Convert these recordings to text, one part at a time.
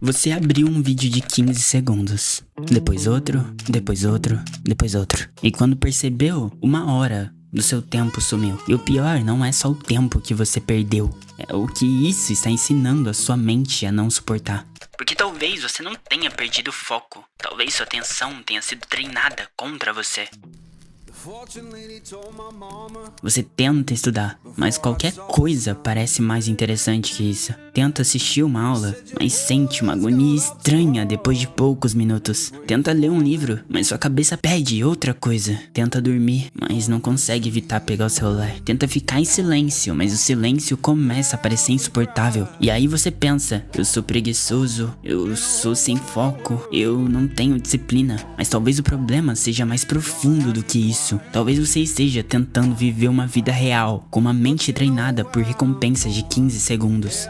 Você abriu um vídeo de 15 segundos, depois outro, depois outro, depois outro. E quando percebeu, 1 hora do seu tempo sumiu. E o pior não é só o tempo que você perdeu, é o que isso está ensinando a sua mente a não suportar. Porque talvez você não tenha perdido o foco, talvez sua atenção tenha sido treinada contra você. Você tenta estudar, mas qualquer coisa parece mais interessante que isso. Tenta assistir uma aula, mas sente uma agonia estranha depois de poucos minutos. Tenta ler um livro, mas sua cabeça pede outra coisa. Tenta dormir, mas não consegue evitar pegar o celular. Tenta ficar em silêncio, mas o silêncio começa a parecer insuportável. E aí você pensa, eu sou preguiçoso, eu sou sem foco, eu não tenho disciplina. Mas talvez o problema seja mais profundo do que isso. Talvez você esteja tentando viver uma vida real, com uma mente treinada por recompensas de 15 segundos.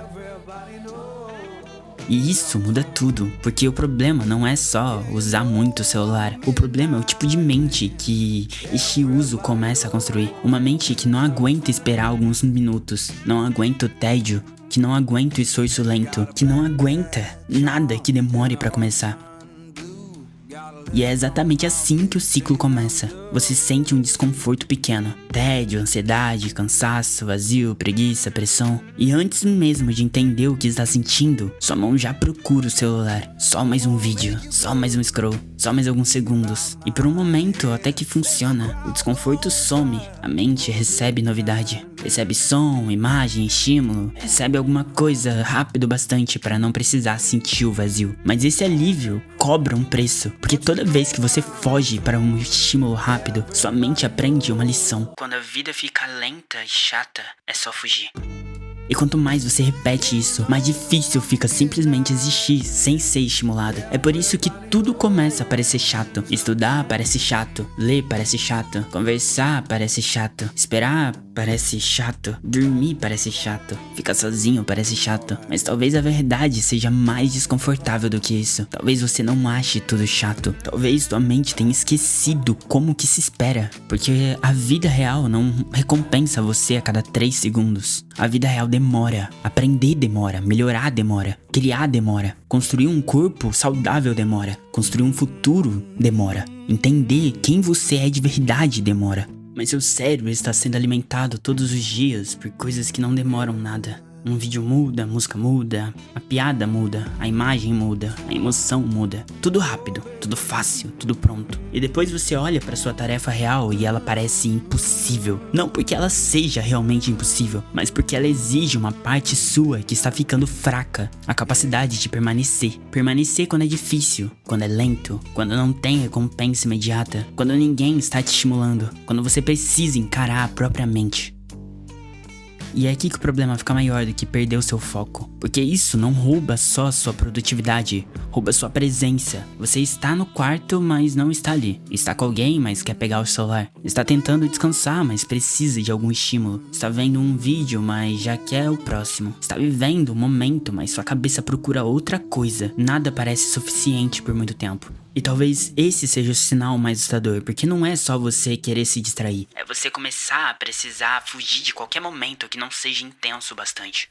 E isso muda tudo, porque o problema não é só usar muito o celular. O problema é o tipo de mente que este uso começa a construir. Uma mente que não aguenta esperar alguns minutos, não aguenta o tédio, que não aguenta o esforço lento, que não aguenta nada que demore pra começar. E é exatamente assim que o ciclo começa. Você sente um desconforto pequeno. Tédio, ansiedade, cansaço, vazio, preguiça, pressão. E antes mesmo de entender o que está sentindo, sua mão já procura o celular. Só mais um vídeo, só mais um scroll, só mais alguns segundos. E por um momento até que funciona. O desconforto some, a mente recebe novidade. Recebe som, imagem, estímulo. Recebe alguma coisa rápido bastante para não precisar sentir o vazio. Mas esse alívio cobra um preço, porque toda vez que você foge para um estímulo rápido, sua mente aprende uma lição. Quando a vida fica lenta e chata, é só fugir. E quanto mais você repete isso, mais difícil fica simplesmente existir sem ser estimulado. É por isso que tudo começa a parecer chato. Estudar parece chato, ler parece chato, conversar parece chato, esperar parece chato, dormir parece chato, ficar sozinho parece chato. Mas talvez a verdade seja mais desconfortável do que isso. Talvez você não ache tudo chato. Talvez tua mente tenha esquecido como que se espera. Porque a vida real não recompensa você a cada 3 segundos. A vida real demora, aprender demora, melhorar demora, criar demora, construir um corpo saudável demora, construir um futuro demora, entender quem você é de verdade demora. Mas seu cérebro está sendo alimentado todos os dias por coisas que não demoram nada. Um vídeo muda, a música muda, a piada muda, a imagem muda, a emoção muda. Tudo rápido, tudo fácil, tudo pronto. E depois você olha para sua tarefa real e ela parece impossível. Não porque ela seja realmente impossível, mas porque ela exige uma parte sua que está ficando fraca. A capacidade de permanecer. Permanecer quando é difícil, quando é lento, quando não tem recompensa imediata, quando ninguém está te estimulando, quando você precisa encarar a própria mente. E é aqui que o problema fica maior do que perder o seu foco. Porque isso não rouba só sua produtividade, rouba sua presença. Você está no quarto, mas não está ali. Está com alguém, mas quer pegar o celular. Está tentando descansar, mas precisa de algum estímulo. Está vendo um vídeo, mas já quer o próximo. Está vivendo um momento, mas sua cabeça procura outra coisa. Nada parece suficiente por muito tempo. E talvez esse seja o sinal mais assustador, porque não é só você querer se distrair. É você começar a precisar fugir de qualquer momento que não seja intenso o bastante.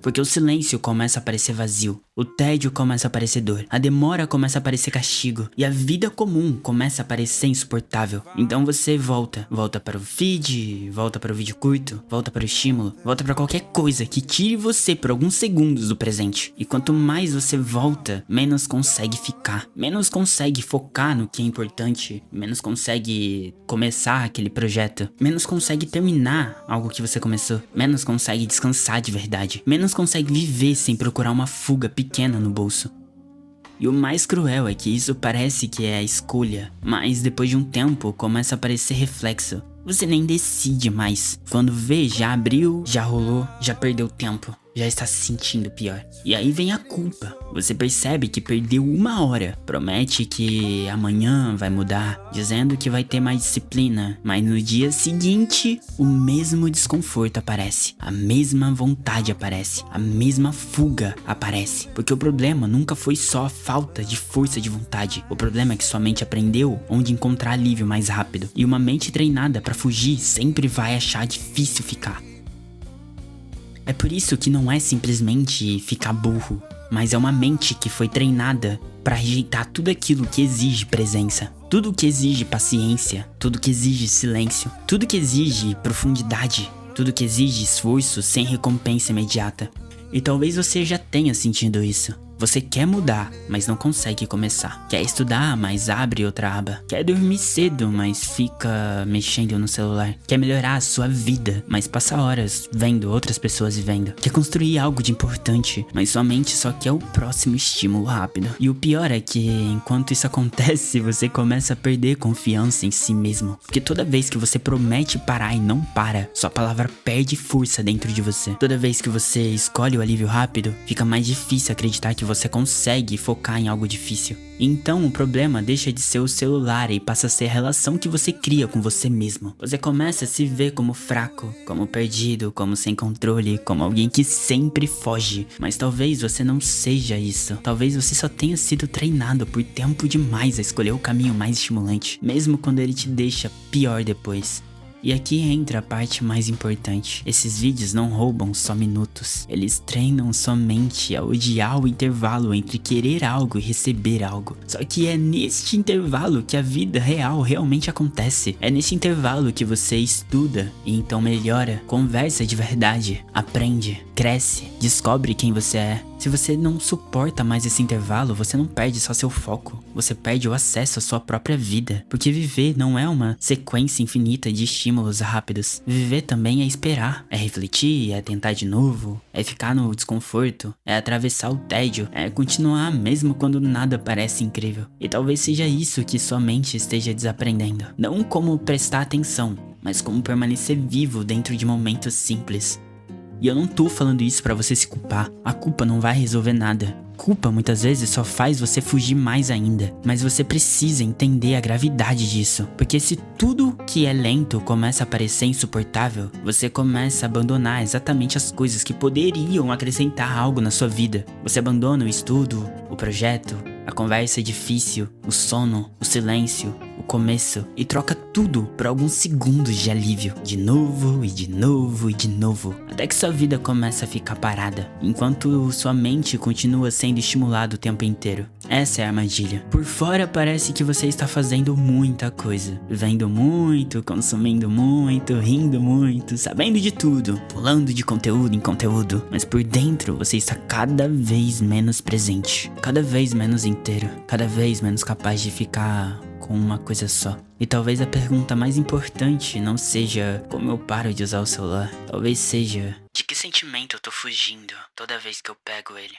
Porque o silêncio começa a parecer vazio, o tédio começa a parecer dor, a demora começa a parecer castigo e a vida comum começa a parecer insuportável. Então você volta para o feed, volta para o vídeo curto, volta para o estímulo, volta para qualquer coisa que tire você por alguns segundos do presente. E quanto mais você volta, menos consegue ficar, menos consegue focar no que é importante, menos consegue começar aquele projeto, menos consegue terminar algo que você começou, menos consegue descansar de verdade, menos consegue viver sem procurar uma fuga pequena no bolso. E o mais cruel é que isso parece que é a escolha, mas depois de um tempo começa a aparecer reflexo. Você nem decide mais. Quando vê, já abriu, já rolou, já perdeu tempo. Já está se sentindo pior. E aí vem a culpa. Você percebe que perdeu 1 hora. Promete que amanhã vai mudar, dizendo que vai ter mais disciplina. Mas no dia seguinte, o mesmo desconforto aparece. A mesma vontade aparece. A mesma fuga aparece. Porque o problema nunca foi só a falta de força de vontade. O problema é que sua mente aprendeu onde encontrar alívio mais rápido. E uma mente treinada para fugir sempre vai achar difícil ficar. É por isso que não é simplesmente ficar burro, mas é uma mente que foi treinada para rejeitar tudo aquilo que exige presença. Tudo que exige paciência, tudo que exige silêncio, tudo que exige profundidade, tudo que exige esforço sem recompensa imediata. E talvez você já tenha sentido isso. Você quer mudar, mas não consegue começar. Quer estudar, mas abre outra aba. Quer dormir cedo, mas fica mexendo no celular. Quer melhorar a sua vida, mas passa horas vendo outras pessoas vivendo. Quer construir algo de importante, mas sua mente só quer o próximo estímulo rápido. E o pior é que, enquanto isso acontece, você começa a perder confiança em si mesmo. Porque toda vez que você promete parar e não para, sua palavra perde força dentro de você. Toda vez que você escolhe o alívio rápido, fica mais difícil acreditar que você consegue focar em algo difícil. Então o problema deixa de ser o celular e passa a ser a relação que você cria com você mesmo. Você começa a se ver como fraco, como perdido, como sem controle, como alguém que sempre foge. Mas talvez você não seja isso. Talvez você só tenha sido treinado por tempo demais a escolher o caminho mais estimulante, mesmo quando ele te deixa pior depois. E aqui entra a parte mais importante. Esses vídeos não roubam só minutos. Eles treinam sua mente a odiar o intervalo entre querer algo e receber algo. Só que é neste intervalo que a vida real realmente acontece. É nesse intervalo que você estuda e então melhora, conversa de verdade, aprende, cresce, descobre quem você é. Se você não suporta mais esse intervalo, você não perde só seu foco, você perde o acesso à sua própria vida. Porque viver não é uma sequência infinita de estímulos rápidos. Viver também é esperar, é refletir, é tentar de novo, é ficar no desconforto, é atravessar o tédio, é continuar mesmo quando nada parece incrível. E talvez seja isso que sua mente esteja desaprendendo. Não como prestar atenção, mas como permanecer vivo dentro de momentos simples. E eu não tô falando isso pra você se culpar. A culpa não vai resolver nada. Culpa muitas vezes só faz você fugir mais ainda. Mas você precisa entender a gravidade disso. Porque se tudo que é lento começa a parecer insuportável, você começa a abandonar exatamente as coisas que poderiam acrescentar algo na sua vida. Você abandona o estudo, o projeto, a conversa difícil, o sono, o silêncio, o começo e troca tudo por alguns segundos de alívio. De novo e de novo e de novo. Até que sua vida começa a ficar parada, enquanto sua mente continua sendo estimulada o tempo inteiro. Essa é a armadilha. Por fora parece que você está fazendo muita coisa. Vendo muito, consumindo muito, rindo muito, sabendo de tudo, pulando de conteúdo em conteúdo. Mas por dentro você está cada vez menos presente, cada vez menos inteiro, cada vez menos capaz de ficar com uma coisa só. E talvez a pergunta mais importante não seja como eu paro de usar o celular. Talvez seja de que sentimento eu tô fugindo toda vez que eu pego ele.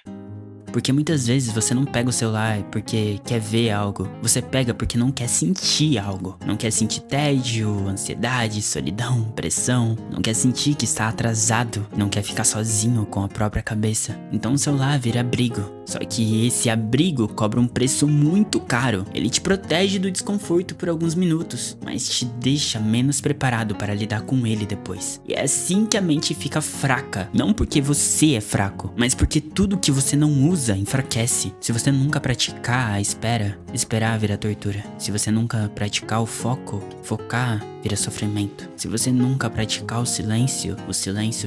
Porque muitas vezes você não pega o celular porque quer ver algo. Você pega porque não quer sentir algo. Não quer sentir tédio, ansiedade, solidão, pressão. Não quer sentir que está atrasado. Não quer ficar sozinho com a própria cabeça. Então o celular vira abrigo. Só que esse abrigo cobra um preço muito caro. Ele te protege do desconforto por alguns minutos, mas te deixa menos preparado para lidar com ele depois. E é assim que a mente fica fraca. Não porque você é fraco, mas porque tudo que você não usa enfraquece. Se você nunca praticar a espera, esperar vira tortura. Se você nunca praticar o foco, focar vira sofrimento. Se você nunca praticar o silêncio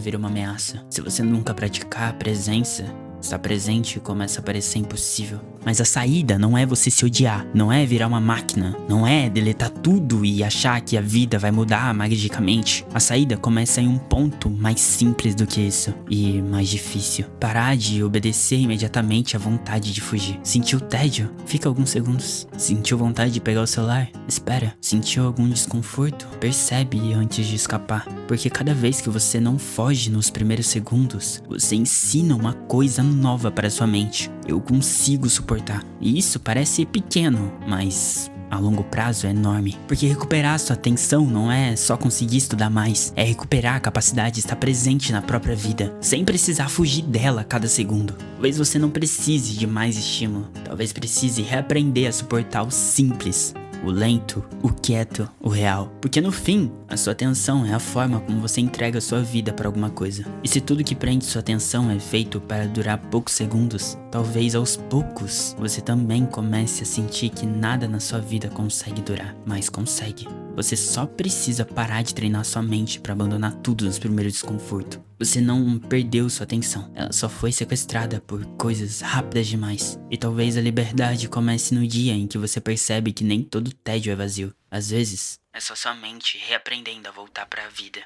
vira uma ameaça. Se você nunca praticar a presença, estar presente começa a parecer impossível. Mas a saída não é você se odiar, não é virar uma máquina, não é deletar tudo e achar que a vida vai mudar magicamente. A saída começa em um ponto mais simples do que isso e mais difícil. Parar de obedecer imediatamente à vontade de fugir. Sentiu tédio? Fica alguns segundos. Sentiu vontade de pegar o celular? Espera. Sentiu algum desconforto? Percebe antes de escapar. Porque cada vez que você não foge nos primeiros segundos, você ensina uma coisa nova para sua mente. Eu consigo suportar. E isso parece pequeno, mas a longo prazo é enorme. Porque recuperar sua atenção não é só conseguir estudar mais, é recuperar a capacidade de estar presente na própria vida, sem precisar fugir dela a cada segundo. Talvez você não precise de mais estímulo, talvez precise reaprender a suportar o simples, o lento, o quieto, o real. Porque no fim, a sua atenção é a forma como você entrega a sua vida para alguma coisa. E se tudo que prende sua atenção é feito para durar poucos segundos, talvez aos poucos você também comece a sentir que nada na sua vida consegue durar. Mas consegue. Você só precisa parar de treinar sua mente para abandonar tudo nos primeiros desconfortos. Você não perdeu sua atenção, ela só foi sequestrada por coisas rápidas demais. E talvez a liberdade comece no dia em que você percebe que nem todo tédio é vazio. Às vezes, é só sua mente reaprendendo a voltar pra vida.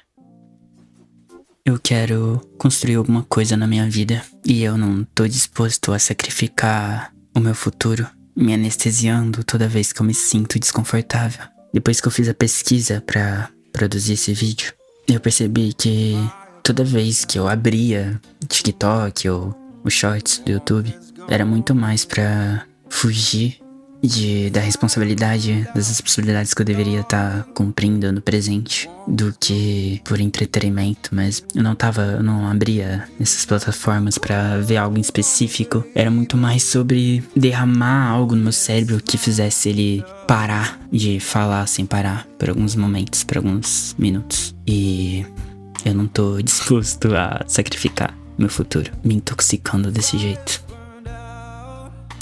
Eu quero construir alguma coisa na minha vida e eu não tô disposto a sacrificar o meu futuro, me anestesiando toda vez que eu me sinto desconfortável. Depois que eu fiz a pesquisa pra produzir esse vídeo, eu percebi que toda vez que eu abria TikTok ou os shorts do YouTube, era muito mais pra fugir da responsabilidade, das responsabilidades que eu deveria estar cumprindo no presente, do que por entretenimento mesmo. Eu não abria essas plataformas pra ver algo em específico. Era muito mais sobre derramar algo no meu cérebro que fizesse ele parar de falar sem parar por alguns momentos, por alguns minutos. E eu não tô disposto a sacrificar meu futuro, me intoxicando desse jeito.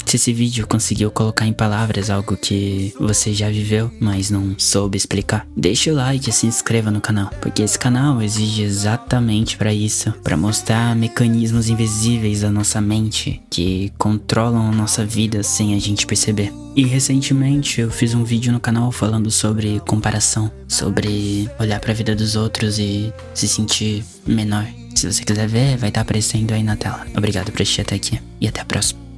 Se esse vídeo conseguiu colocar em palavras algo que você já viveu, mas não soube explicar, deixa o like e se inscreva no canal, porque esse canal exige exatamente pra isso, pra mostrar mecanismos invisíveis da nossa mente que controlam a nossa vida sem a gente perceber. E recentemente eu fiz um vídeo no canal falando sobre comparação, sobre olhar pra vida dos outros e se sentir menor. Se você quiser ver, vai estar aparecendo aí na tela. Obrigado por assistir até aqui e até a próxima.